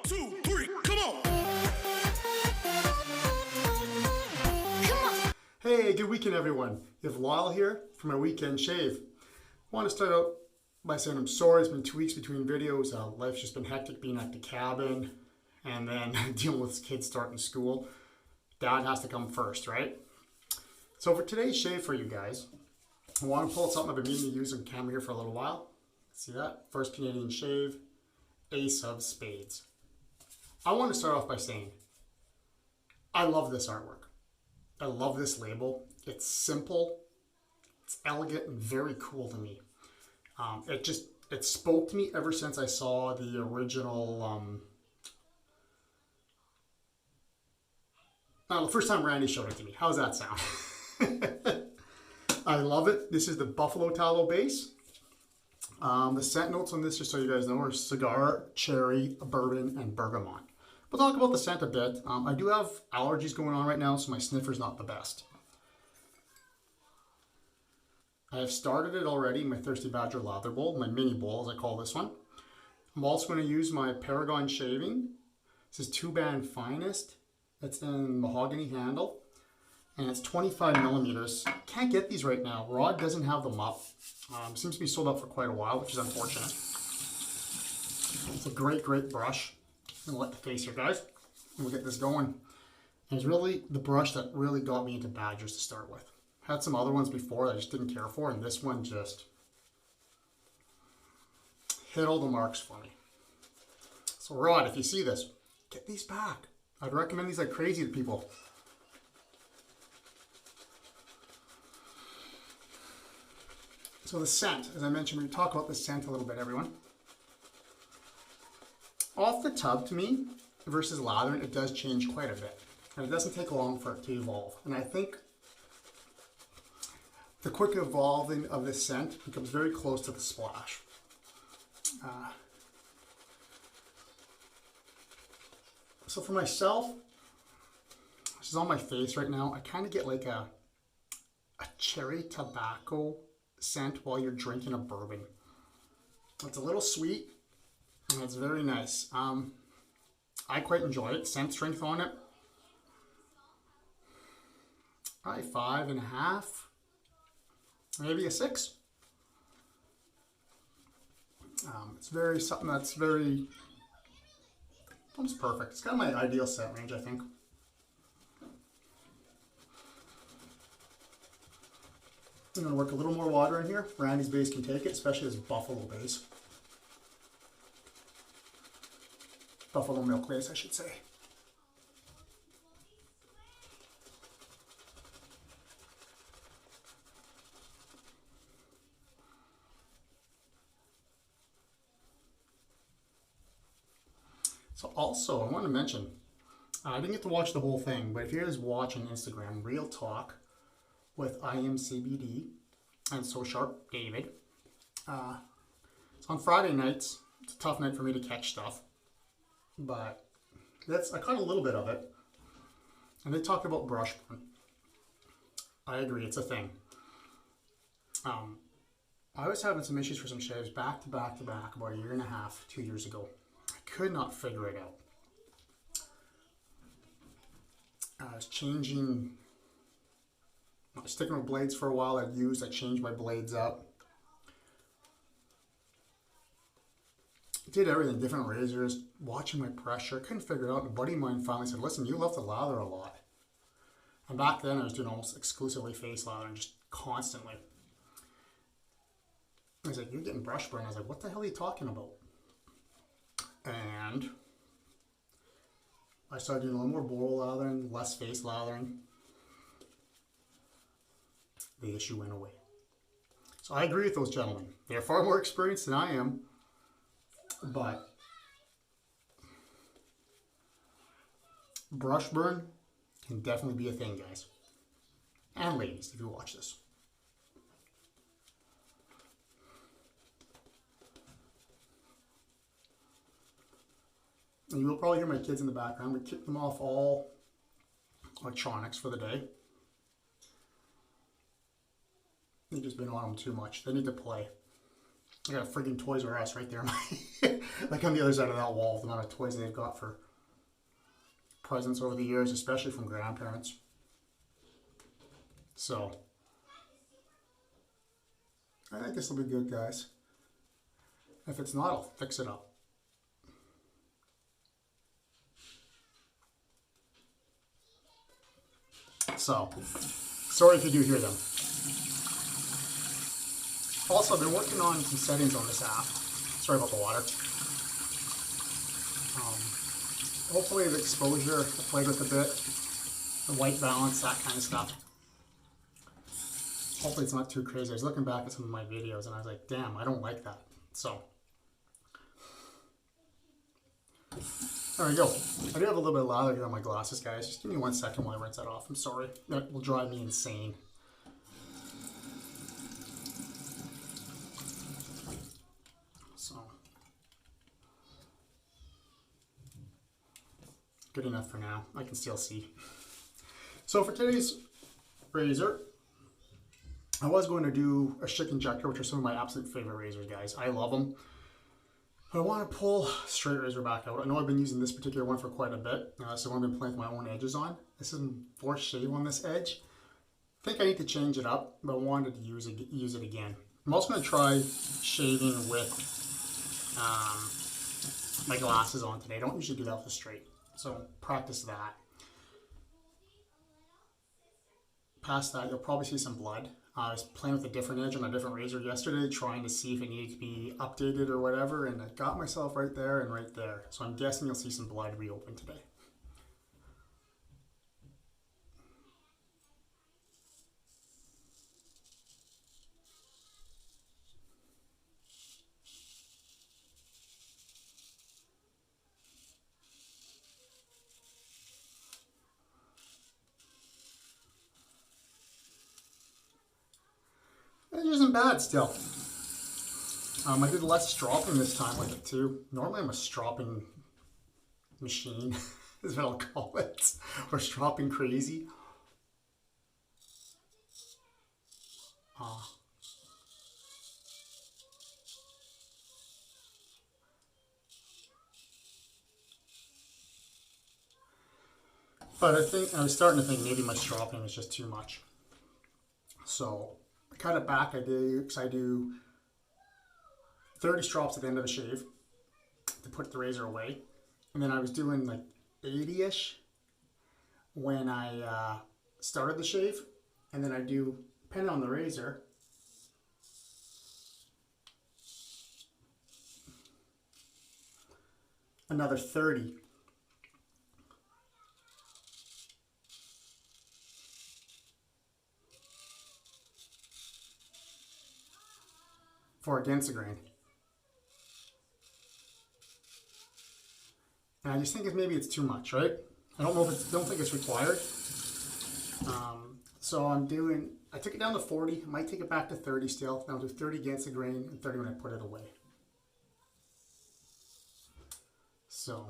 2, 3, come on! Hey, good weekend everyone. You have Lyle here for my weekend shave. I want to start out by saying I'm sorry, it's been 2 weeks between videos. Life's just been hectic being at the cabin and then dealing with kids starting school. Dad has to come first, right? So for today's shave for you guys, I want to pull out something I've been meaning to use on camera here for a little while. See that? First Canadian shave, Ace of Spades. I want to start off by saying, I love this artwork. I love this label. It's simple, it's elegant, and very cool to me. It spoke to me ever since I saw the original, the first time Randy showed it to me. How's that sound? I love it. This is the Buffalo Tallow base. The scent notes on this, just so you guys know, are cigar, cherry, bourbon, and bergamot. We'll talk about the scent a bit. I do have allergies going on right now, so my sniffer's not the best. I have started it already, my Thirsty Badger lather bowl, my mini bowl as I call this one. I'm also going to use my Paragon Shaving. This is 2-band finest. It's in mahogany handle, and it's 25 millimeters. Can't get these right now. Rod doesn't have them up. Seems to be sold out for quite a while, which is unfortunate. It's a great, great brush. I'm gonna let the face here, guys. We'll get this going. And it's really the brush that really got me into Badgers to start with. Had some other ones before that I just didn't care for, and this one just hit all the marks for me. So Rod, if you see this, get these back. I'd recommend these like crazy to people. So the scent, as I mentioned, we talk about the scent a little bit, everyone. Off the tub, to me, versus lathering, it does change quite a bit. And it doesn't take long for it to evolve. And I think the quick evolving of this scent becomes very close to the splash. So for myself, this is on my face right now, I kind of get like a cherry tobacco scent while you're drinking a bourbon. It's a little sweet and it's very nice. I quite enjoy it. Scent strength on it, probably 5.5, maybe a 6. It's very something that's very almost perfect. It's kind of my ideal scent range, I think. I'm going to work a little more water in here. Randy's base can take it, especially this buffalo base. Buffalo milk base, I should say. So also, I want to mention, I didn't get to watch the whole thing, but if you guys watch on Instagram, Real Talk with IMCDB and SoSharpDavid. It's on Friday nights. It's a tough night for me to catch stuff, but I caught a little bit of it. And they talked about brush burn. I agree, it's a thing. I was having some issues for some shaves back to back about 1.5 years, 2 years ago. I could not figure it out. I was sticking with blades for a while. I changed my blades up. Did everything, different razors, watching my pressure. Couldn't figure it out. And a buddy of mine finally said, listen, you love to lather a lot. And back then I was doing almost exclusively face lathering, just constantly. I was like, you're getting brush burn. I was like, what the hell are you talking about? And I started doing a little more bowl lathering, less face lathering. The issue went away. So I agree with those gentlemen. They're far more experienced than I am, but brush burn can definitely be a thing, guys. And ladies, if you watch this. And you will probably hear my kids in the background. We kicked them off all electronics for the day. They've just been on them too much. They need to play. I got a friggin' Toys R Us right there. Like on the other side of that wall, the amount of toys they've got for presents over the years, especially from grandparents. So, I think this will be good, guys. If it's not, I'll fix it up. So, sorry if you do hear them. Also, I've been working on some settings on this app. Sorry about the water. Hopefully the exposure, I played with a bit, the white balance, that kind of stuff. Hopefully it's not too crazy. I was looking back at some of my videos and I was like, damn, I don't like that. So, there we go. I do have a little bit of lather here on my glasses, guys. Just give me 1 second while I rinse that off. I'm sorry. That will drive me insane. So, good enough for now. I can still see. So for today's razor, I was going to do a Schick Injector, which are some of my absolute favorite razors, guys. I love them. But I want to pull straight razor back out. I know I've been using this particular one for quite a bit, so I've been playing with my own edges on. This is a forced shave on this edge. I think I need to change it up, but I wanted to use it again. I'm also going to try shaving with my glasses on today. I don't usually do that with a straight, so practice that. Past that, you'll probably see some blood. I was playing with a different edge on a different razor yesterday, trying to see if it needed to be updated or whatever, and I got myself right there and right there. So I'm guessing you'll see some blood reopen today. It isn't bad still. I did less stropping this time with it too. Normally I'm a stropping machine, is what I'll call it, or stropping crazy. But I was starting to think maybe my stropping was just too much. So I cut it back. I do 30 strops at the end of a shave to put the razor away. And then I was doing like 80-ish when I started the shave. And then I do, depending on the razor, another 30. For against the grain. And I just think maybe it's too much, right? I don't think it's required. So I took it down to 40, I might take it back to 30 still. Then I'll do 30 against the grain and 30 when I put it away. So.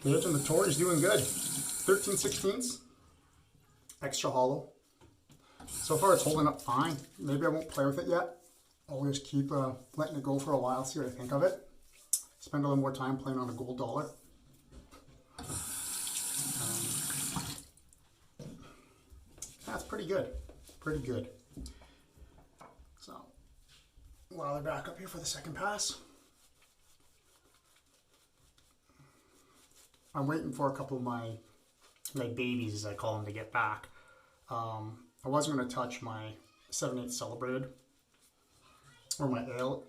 The edge on the Torrey is doing good. 13/16, extra hollow. So far it's holding up fine. Maybe I won't play with it yet. I'll just keep letting it go for a while, see what I think of it. Spend a little more time playing on a gold dollar. That's pretty good. Pretty good. So, while they're back up here for the second pass. I'm waiting for a couple of my babies, as I call them, to get back. I was going to touch my 7/8 celebrated, or my ale.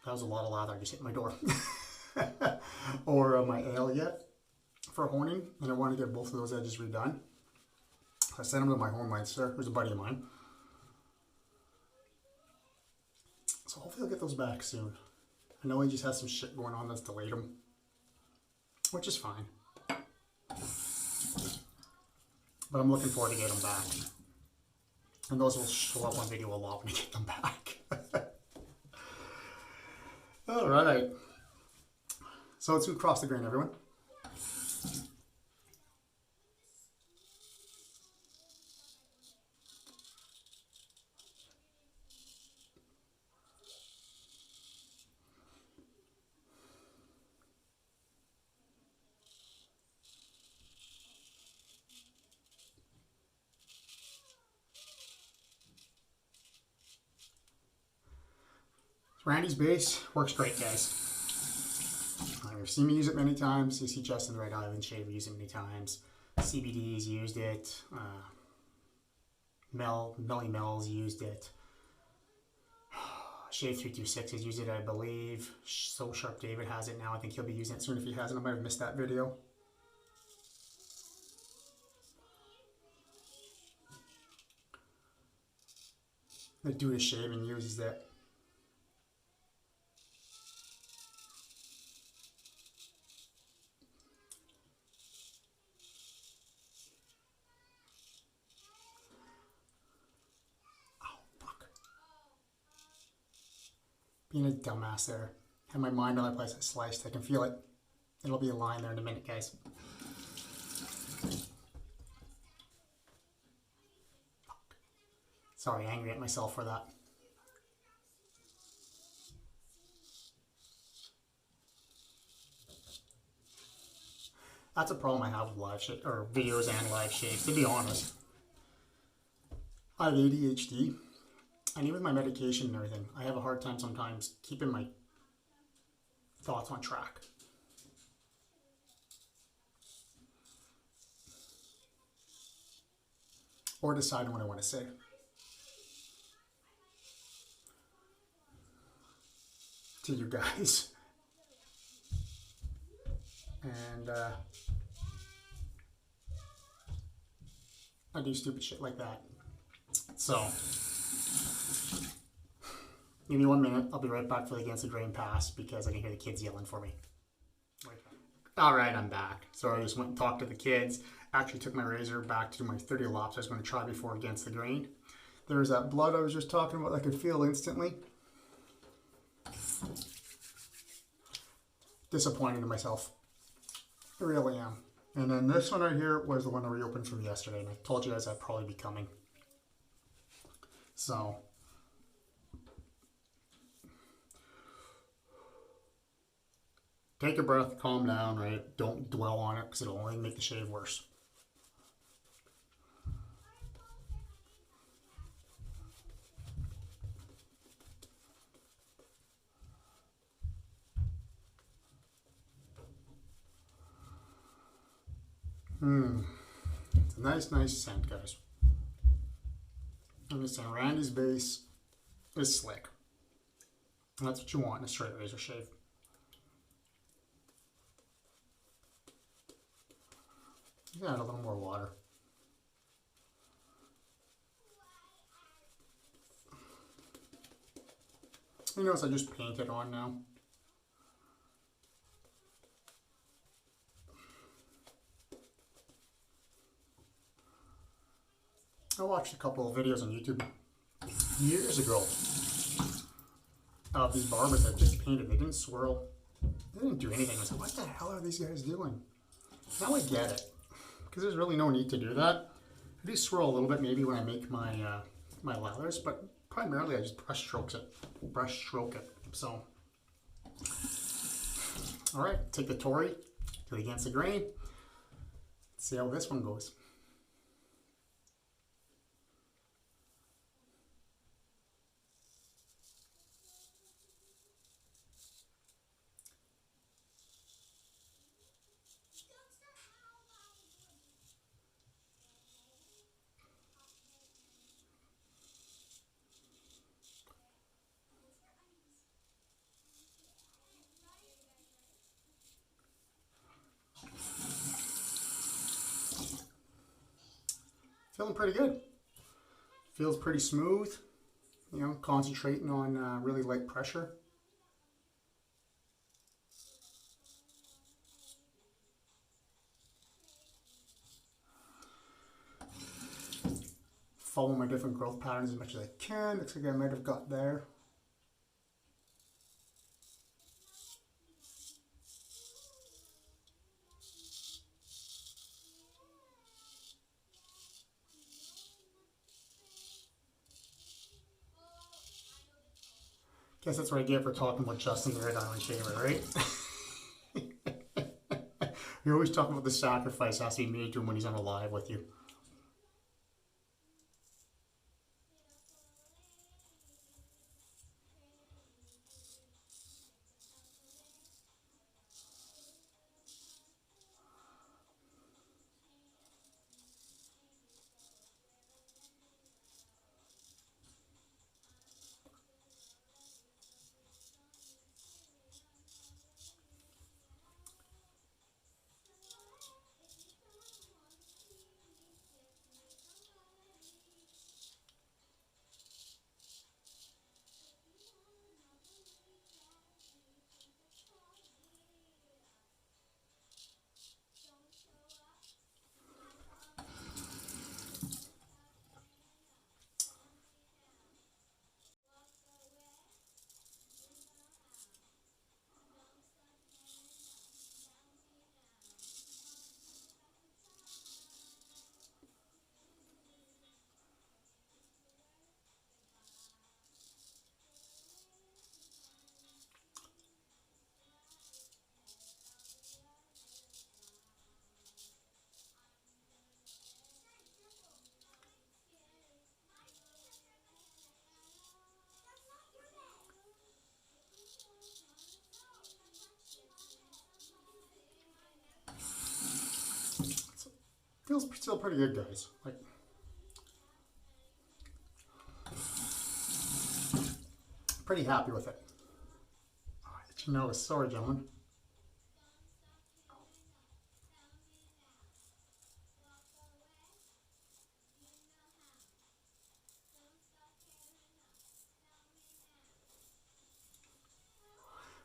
That was a lot of lather, I just hit my door. Or my ale yet for honing, and I want to get both of those edges redone. I sent them to my homemeister, who's a buddy of mine. So hopefully I'll get those back soon. I know he just has some shit going on that's delayed him, which is fine. But I'm looking forward to get them back. And those will show up on video a lot when I get them back. All right. So let's do cross the grain, everyone. Randy's base works great, guys. You've seen me use it many times. You see Justin the Red Island Shave use it many times. CBD's used it. MellyMel's used it. Shave 326 has used it, I believe. SoSharpDavid has it now. I think he'll be using it soon. If he hasn't, I might have missed that video. The dude is shaving uses it. Being a dumbass there. Had my mind on that place I sliced. I can feel it. It'll be a line there in a minute, guys. Sorry, angry at myself for that. That's a problem I have with live shave, or videos and live shaves, to be honest. I have ADHD. And even with my medication and everything, I have a hard time sometimes keeping my thoughts on track. Or deciding what I want to say. To you guys. And I do stupid shit like that. So, give me 1 minute. I'll be right back for the Against the Grain pass because I can hear the kids yelling for me. Alright, I'm back. So I just went and talked to the kids. Actually took my razor back to do my 30 lops I was going to try before Against the Grain. There's that blood I was just talking about I could feel instantly. Disappointed in myself. I really am. And then this one right here was the one I reopened from yesterday. And I told you guys that'd probably be coming. So, take a breath, calm down, right? Don't dwell on it because it'll only make the shave worse. It's a nice scent, guys. I'm just saying, Randy's base is slick. And that's what you want in a straight razor shave. You add a little more water. You notice I just painted on now. I watched a couple of videos on YouTube years ago of these barbers that just painted. They didn't swirl. They didn't do anything. I was like, what the hell are these guys doing? Now I get it. Because there's really no need to do that. I do swirl a little bit maybe when I make my my lathers, but primarily I just brush stroke it. So, all right, take the Torrey to the Against the Grain. Let's see how this one goes. Feeling pretty good. Feels pretty smooth. You know, concentrating on really light pressure. Follow my different growth patterns as much as I can. Looks like I might have got there. Guess that's what I get for talking about Justin the Red Island Shaver, right? You're always talking about the sacrifice that has to be made to him when he's on a live with you. Feels still pretty good, guys. Like, pretty happy with it. Oh, itchy nose. Sorry, gentlemen.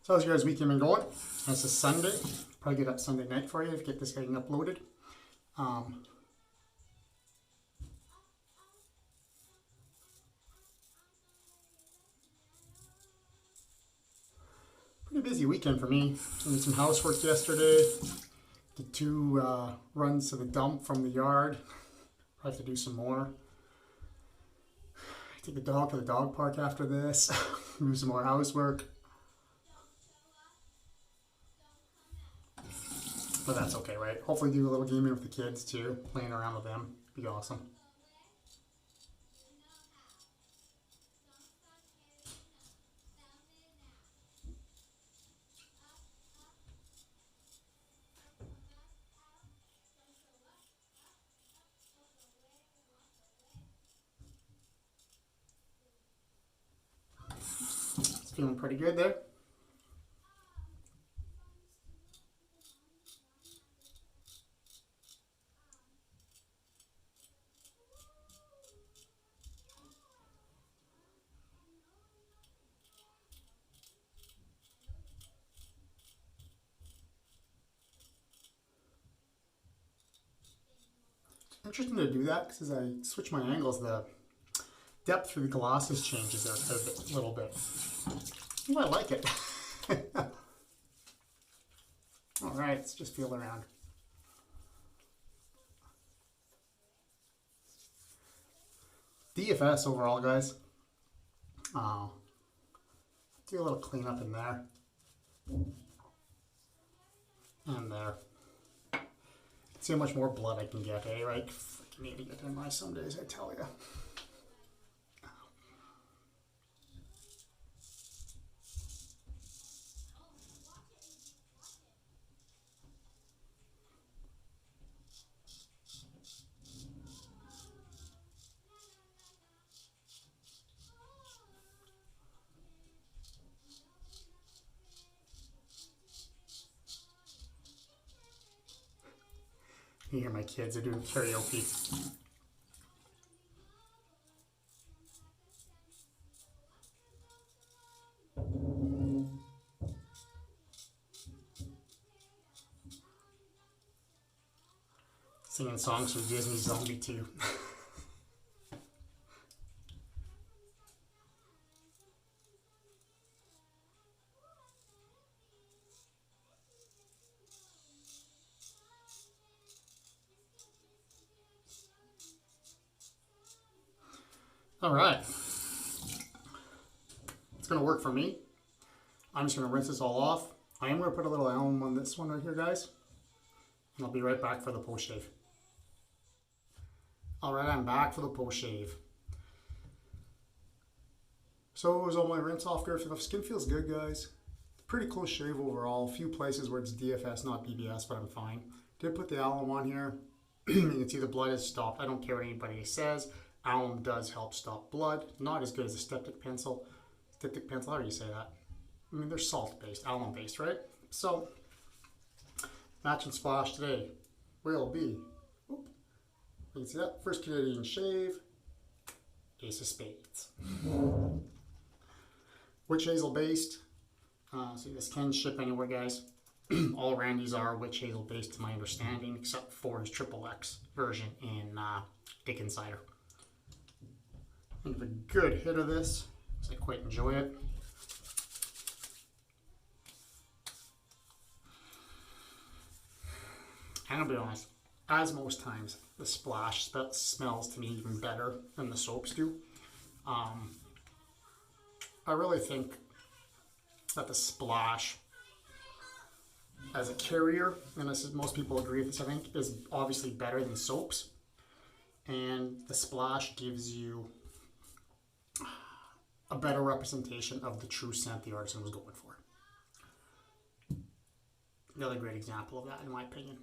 So how's your guys' weekend been going? This is Sunday. Probably get up Sunday night for you to get this getting uploaded. Pretty busy weekend for me. I did some housework yesterday. Did 2 runs to the dump from the yard. Probably have to do some more. Take the dog to the dog park after this. Do some more housework. But that's okay, right? Hopefully do a little gaming with the kids too. Playing around with them. Be awesome. It's feeling pretty good there. Interesting to do that because as I switch my angles, the depth through the glosses changes there a little bit. Oh, I like it. All right, let's just feel around. DFS overall, guys. Do a little cleanup in there. And there. See how much more blood I can get, eh? Right? Freaking need to get in my some days, I tell you. You hear my kids are doing karaoke. Singing songs from Disney Zombie 2. All right. Let's going to work for me. I'm just going to rinse this all off. I am going to put a little alum on this one right here, guys. And I'll be right back for the post shave. Alright, I'm back for the post shave. So is all my rinse off good? The skin feels good, guys. Pretty close shave overall. A few places where it's DFS, not BBS, but I'm fine. Did put the alum on here. You can see the blood has stopped. I don't care what anybody says. Alum does help stop blood. Not as good as a styptic pencil. Styptic pencil, how do you say that? I mean, they're salt-based, alum-based, right? So, match and splash today will be, you can see that, first Canadian shave, Ace of Spades. Witch hazel based. See, this can ship anywhere, guys. All Randy's are witch hazel based to my understanding, except for his XXX version in Dick Insider. I think a good hit of this, because I quite enjoy it. I'm gonna be honest, as most times, the splash smells to me even better than the soaps do. I really think that the splash as a carrier, and this is, most people agree with this, I think, is obviously better than soaps. And the splash gives you a better representation of the true scent the artisan was going for. Another great example of that, in my opinion.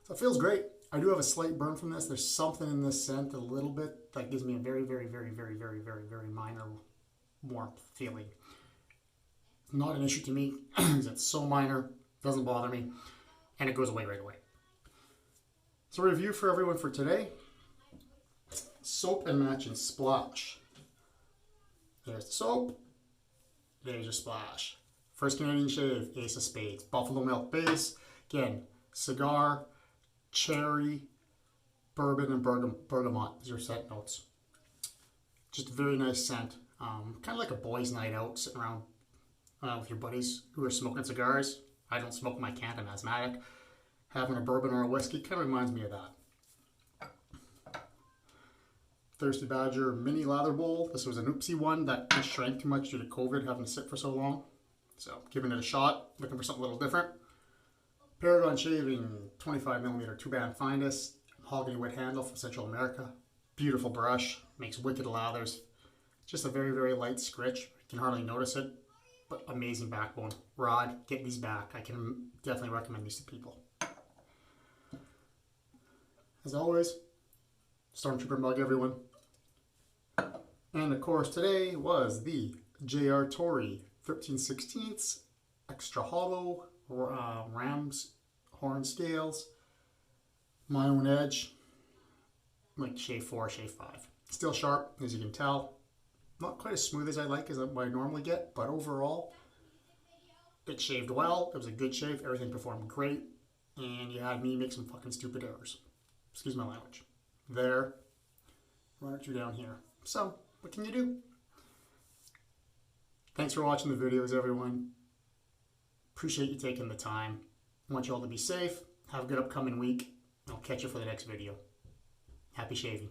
So it feels great. I do have a slight burn from this. There's something in this scent a little bit that gives me a very, very, very, very, very, very, very minor warmth feeling. Not an issue to me because it's so minor, doesn't bother me, and it goes away right away. So review for everyone for today. Soap and matching splash. There's the soap. There's your splash. First Canadian shave, Ace of Spades. Buffalo milk base. Again, cigar, cherry, bourbon, and bergamot is your scent notes. Just a very nice scent. Kind of like a boys' night out, sitting around with your buddies who are smoking cigars. I don't smoke my can, I'm asthmatic. Having a bourbon or a whiskey kind of reminds me of that. Thirsty Badger mini lather bowl. This was an oopsie one that shrank too much due to COVID, having to sit for so long. So giving it a shot, looking for something a little different. Paragon Shaving 25mm 2-band Finest. Mahogany wood handle from Central America. Beautiful brush, makes wicked lathers. Just a very, very light scritch. You can hardly notice it, but amazing backbone. Rod, get these back. I can definitely recommend these to people. As always, Stormtrooper mug, everyone. And of course, today was the JR Torrey 13/16 extra hollow ram's horn scales. My own edge, like shave 4, shave 5. Still sharp, as you can tell. Not quite as smooth as I like, as I normally get, but overall, it shaved well. It was a good shave. Everything performed great, and you had me make some fucking stupid errors. Excuse my language. There, one or two down here. So, what can you do? Thanks for watching the videos, everyone. Appreciate you taking the time. I want you all to be safe. Have a good upcoming week. I'll catch you for the next video. Happy shaving.